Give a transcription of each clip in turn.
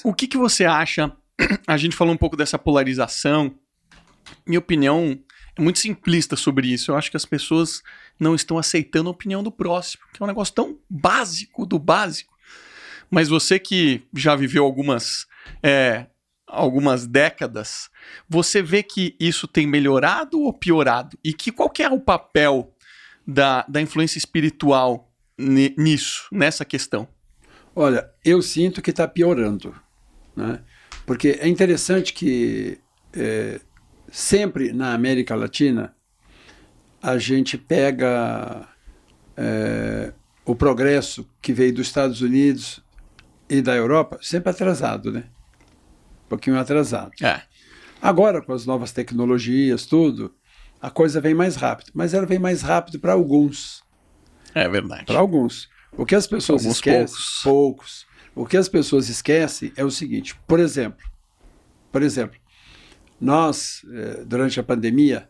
O que você acha? A gente falou um pouco dessa polarização. Minha opinião é muito simplista sobre isso. Eu acho que as pessoas não estão aceitando a opinião do próximo, que é um negócio tão básico do básico. Mas você que já viveu algumas décadas, você vê que isso tem melhorado ou piorado? E qual que é o papel da influência espiritual nisso, nessa questão? Olha, eu sinto que está piorando, né? Porque é interessante que sempre na América Latina a gente pega o progresso que veio dos Estados Unidos e da Europa sempre atrasado, né? Um pouquinho atrasado. Agora, com as novas tecnologias, tudo, a coisa vem mais rápido. Mas ela vem mais rápido para alguns. É verdade. Para alguns. O que as pessoas esquecem... Poucos. O que as pessoas esquecem é o seguinte. Por exemplo, nós, durante a pandemia,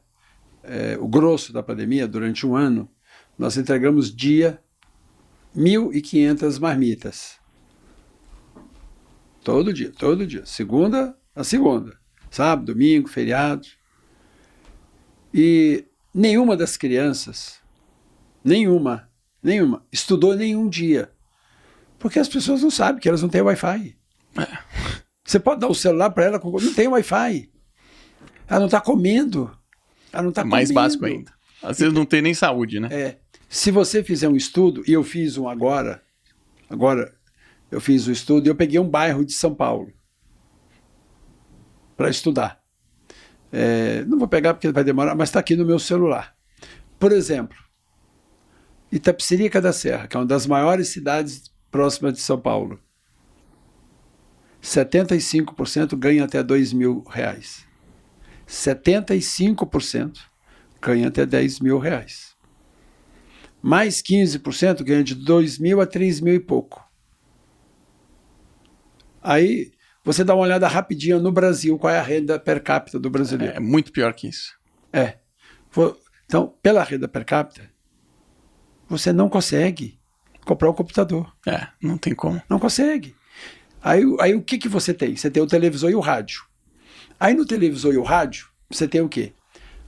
o grosso da pandemia, durante um ano, nós entregamos 1.500 marmitas. Todo dia. Segunda a segunda. Sábado, domingo, feriado. E nenhuma das crianças, nenhuma, estudou nenhum dia. Porque as pessoas não sabem que elas não têm Wi-Fi. Você pode dar o celular para ela, não tem Wi-Fi. Ela não está comendo. Mais básico ainda. Às vezes não tem nem saúde, né? Se você fizer um estudo, e eu fiz um agora eu fiz o estudo e eu peguei um bairro de São Paulo para estudar. Não vou pegar porque vai demorar, mas está aqui no meu celular. Por exemplo, Itapecerica da Serra, que é uma das maiores cidades próximas de São Paulo. 75% ganha até R$2.000. 75% ganha até R$10.000. Mais 15% ganha de 2.000 a 3.000 e pouco. Aí você dá uma olhada rapidinho no Brasil, qual é a renda per capita do brasileiro. É muito pior que isso. Então, pela renda per capita, você não consegue comprar um computador. Não tem como. Não consegue. Aí o que você tem? Você tem o televisor e o rádio. Aí no televisor e o rádio, você tem o quê?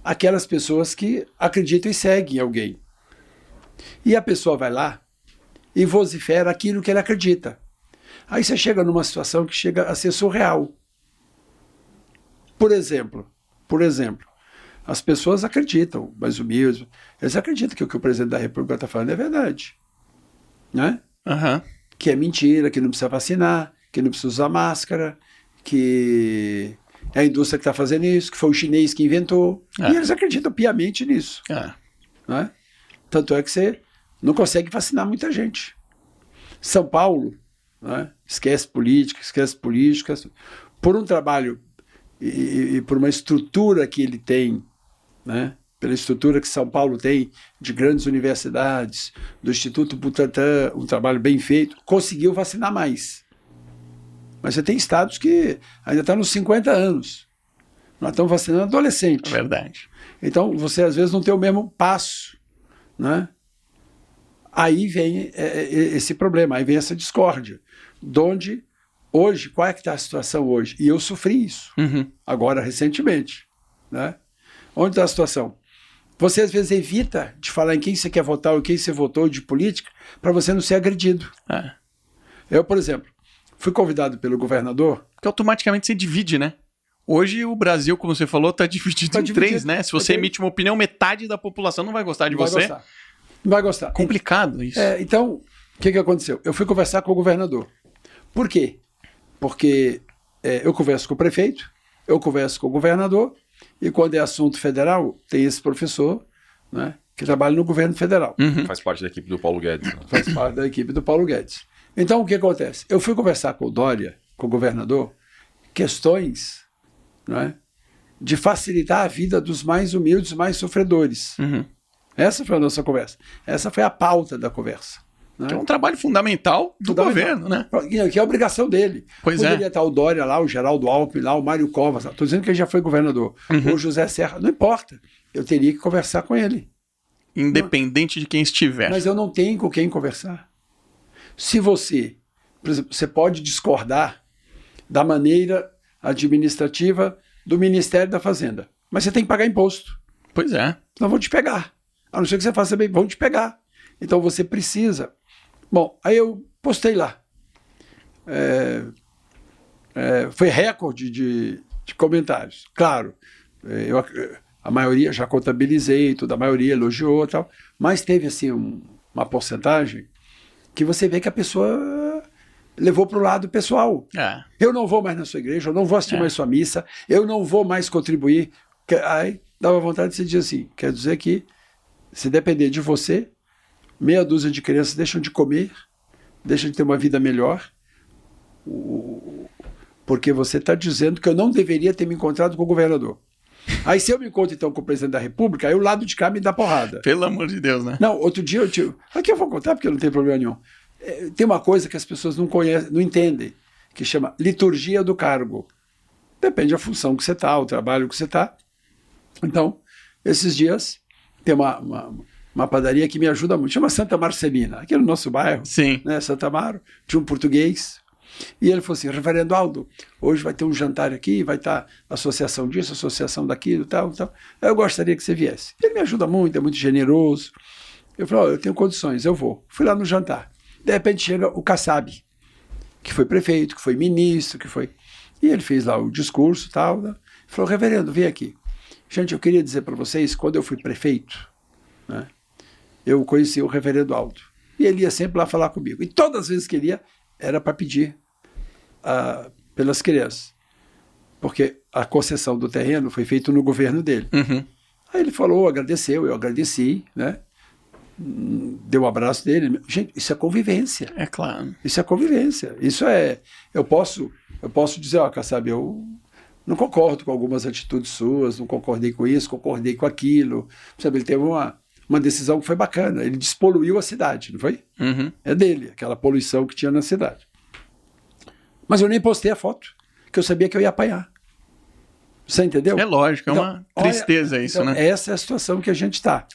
Aquelas pessoas que acreditam e seguem alguém. E a pessoa vai lá e vocifera aquilo que ele acredita. Aí você chega numa situação que chega a ser surreal. Por exemplo, as pessoas acreditam, mais humildes, eles acreditam que o que o presidente da República está falando é verdade. Né? Que é mentira, que não precisa vacinar, que não precisa usar máscara, que é a indústria que está fazendo isso, que foi o chinês que inventou. E eles acreditam piamente nisso. Né? Tanto é que você não consegue vacinar muita gente. São Paulo, né? Esquece política, por um trabalho e por uma estrutura que ele tem, né? Pela estrutura que São Paulo tem de grandes universidades, do Instituto Butantan, um trabalho bem feito, conseguiu vacinar mais. Mas você tem estados que ainda estão nos 50 anos. Nós estamos vacinando adolescente. É verdade. Então, você às vezes não tem o mesmo passo, né? Aí vem esse problema, aí vem essa discórdia. Donde, hoje, qual é que está a situação hoje? E eu sofri isso, agora, recentemente. Né? Onde está a situação? Você, às vezes, evita de falar em quem você quer votar ou quem você votou de política para você não ser agredido. Eu, por exemplo, fui convidado pelo governador... Porque automaticamente você divide, né? Hoje o Brasil, como você falou, está dividido em três, né? Se você emite uma opinião, metade da população não vai gostar de você. Não vai gostar. Complicado isso. Então, o que aconteceu? Eu fui conversar com o governador. Por quê? Porque eu converso com o prefeito, eu converso com o governador, e quando é assunto federal, tem esse professor, né, que trabalha no governo federal. Faz parte da equipe do Paulo Guedes. Né? Faz parte da equipe do Paulo Guedes. Então, o que acontece? Eu fui conversar com o Dória, com o governador, questões, né, de facilitar a vida dos mais humildes, mais sofredores. Essa foi a nossa conversa. Essa foi a pauta da conversa. Né? Que é um trabalho fundamental do governo, né? Que é a obrigação dele. Poderia estar o Dória lá, o Geraldo Alckmin lá, o Mário Covas. Estou dizendo que ele já foi governador. O José Serra, não importa. Eu teria que conversar com ele. Independente de quem estiver. Mas eu não tenho com quem conversar. Se você, por exemplo, você pode discordar da maneira administrativa do Ministério da Fazenda. Mas você tem que pagar imposto. Pois é. Não vão te pegar. A não ser que você faça bem, vão te pegar. Então você precisa. Bom, aí eu postei lá. Foi recorde de comentários. Claro, a maioria já contabilizei, toda a maioria elogiou e tal, mas teve assim uma porcentagem que você vê que a pessoa levou para o lado pessoal. Eu não vou mais na sua igreja, eu não vou assistir mais sua missa, eu não vou mais contribuir. Aí dava vontade de se dizer assim, quer dizer que se depender de você, meia dúzia de crianças deixam de comer, deixam de ter uma vida melhor, porque você está dizendo que eu não deveria ter me encontrado com o governador. Aí se eu me encontro então com o presidente da República, aí o lado de cá me dá porrada. Pelo amor de Deus, né? Não, outro dia eu tive... Aqui eu vou contar porque não tem problema nenhum. Tem uma coisa que as pessoas não conhecem, não entendem, que chama liturgia do cargo. Depende da função que você está, o trabalho que você está. Então, esses dias, tem uma padaria que me ajuda muito, chama Santa Marcelina, aqui no nosso bairro. Sim. Né, Santa Amaro, de um português. E ele falou assim, reverendo Aldo, hoje vai ter um jantar aqui, vai estar associação disso, associação daquilo, tal. Eu gostaria que você viesse. Ele me ajuda muito, é muito generoso. Eu falei, eu tenho condições, eu vou. Fui lá no jantar. De repente chega o Kassab, que foi prefeito, que foi ministro, que foi... E ele fez lá o discurso e tal. Né? Falou, reverendo, vem aqui. Gente, eu queria dizer para vocês, quando eu fui prefeito, né, eu conheci o reverendo Aldo. E ele ia sempre lá falar comigo. E todas as vezes que ele ia, era para pedir pelas crianças. Porque a concessão do terreno foi feita no governo dele. Uhum. Aí ele falou, agradeceu, eu agradeci, né? Deu um abraço dele. Gente, isso é convivência. É claro. Isso é convivência. Isso é... Eu posso dizer, Kassab, eu não concordo com algumas atitudes suas, não concordei com isso, concordei com aquilo. Sabe, ele teve uma decisão que foi bacana. Ele despoluiu a cidade, não foi? Uhum. É dele, aquela poluição que tinha na cidade. Mas eu nem postei a foto, que eu sabia que eu ia apanhar. Você entendeu? É lógico, então, é uma tristeza isso, então, né? Essa é a situação que a gente está.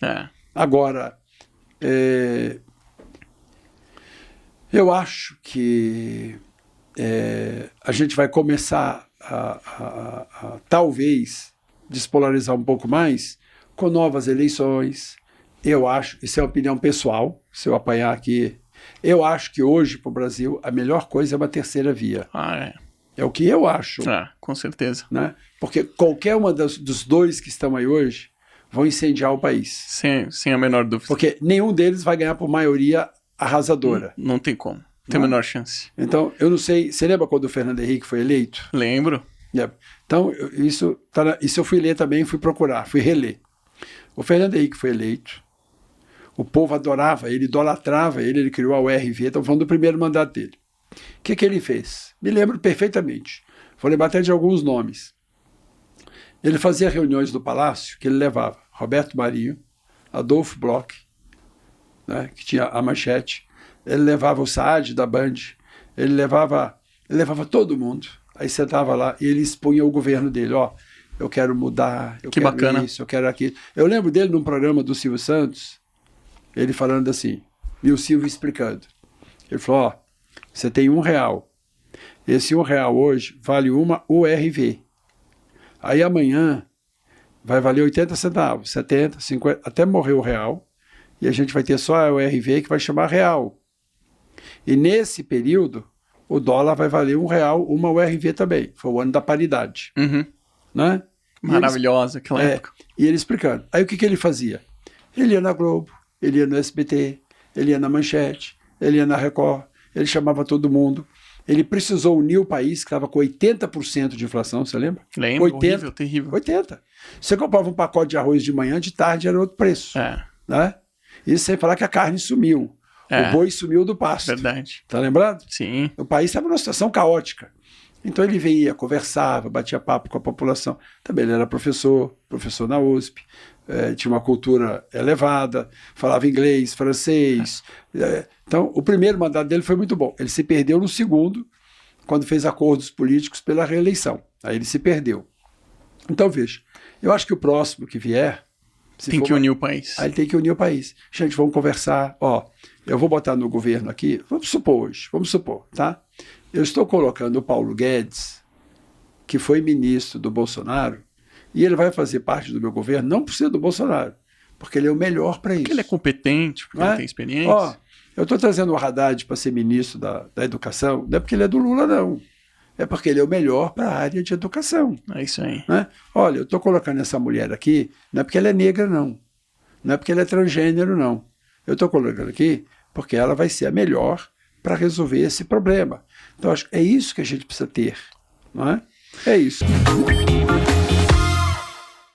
Agora, eu acho que a gente vai começar a talvez despolarizar um pouco mais com novas eleições. Eu acho, isso é uma opinião pessoal, se eu apanhar aqui, eu acho que hoje para o Brasil a melhor coisa é uma terceira via. É o que eu acho. Com certeza. Né? Porque qualquer uma dos dois que estão aí hoje vão incendiar o país. Sem a menor dúvida. Porque nenhum deles vai ganhar por maioria arrasadora. Não tem como. Tem a menor chance. Então, eu não sei... Você lembra quando o Fernando Henrique foi eleito? Lembro. Então, isso eu fui ler também, fui procurar, fui reler. O Fernando Henrique foi eleito. O povo adorava ele, idolatrava ele criou a URV. Estamos falando do primeiro mandato dele. O que ele fez? Me lembro perfeitamente. Vou lembrar até de alguns nomes. Ele fazia reuniões do Palácio que ele levava Roberto Marinho, Adolfo Bloch, né, que tinha a Manchete, ele levava o Saad da Band, ele levava todo mundo. Aí sentava lá e ele expunha o governo dele. Eu quero mudar, eu quero bacana. Isso, eu quero aquilo. Eu lembro dele num programa do Silvio Santos, ele falando assim, e o Silvio explicando. Ele falou, você tem R$1. Esse R$1 hoje vale uma URV. Aí amanhã vai valer 80 centavos, 70, 50, até morrer o real, e a gente vai ter só a URV que vai chamar real. E nesse período, o dólar vai valer R$1, uma URV também. Foi o ano da paridade. Uhum. Né? Maravilhosa aquela época. E ele explicando. Aí o que ele fazia? Ele ia na Globo, ele ia no SBT, ele ia na Manchete, ele ia na Record, ele chamava todo mundo. Ele precisou unir o país, que estava com 80% de inflação, você lembra? Lembro, 80, horrível, terrível. 80%. Você comprava um pacote de arroz de manhã, de tarde era outro preço. Né? Isso sem falar que a carne sumiu. O boi sumiu do pasto. Verdade. Tá lembrado? Sim. O país estava numa situação caótica. Então ele vinha, conversava, batia papo com a população. Também ele era professor na USP, tinha uma cultura elevada, falava inglês, francês. Então o primeiro mandato dele foi muito bom. Ele se perdeu no segundo, quando fez acordos políticos pela reeleição. Aí ele se perdeu. Então veja, eu acho que o próximo que vier... Tem que unir o país. Aí ele tem que unir o país. Gente, vamos conversar. Eu vou botar no governo aqui, vamos supor, tá? Eu estou colocando o Paulo Guedes, que foi ministro do Bolsonaro, e ele vai fazer parte do meu governo, não por ser do Bolsonaro, porque ele é o melhor para isso. Porque ele é competente, porque ele tem experiência. Ó, eu estou trazendo o Haddad para ser ministro da educação, não é porque ele é do Lula, não. É porque ele é o melhor para a área de educação. É isso aí. Né? Olha, eu estou colocando essa mulher aqui, não é porque ela é negra, não. Não é porque ela é transgênero, não. Eu estou colocando aqui porque ela vai ser a melhor para resolver esse problema. Então, acho que é isso que a gente precisa ter. Não é? É isso.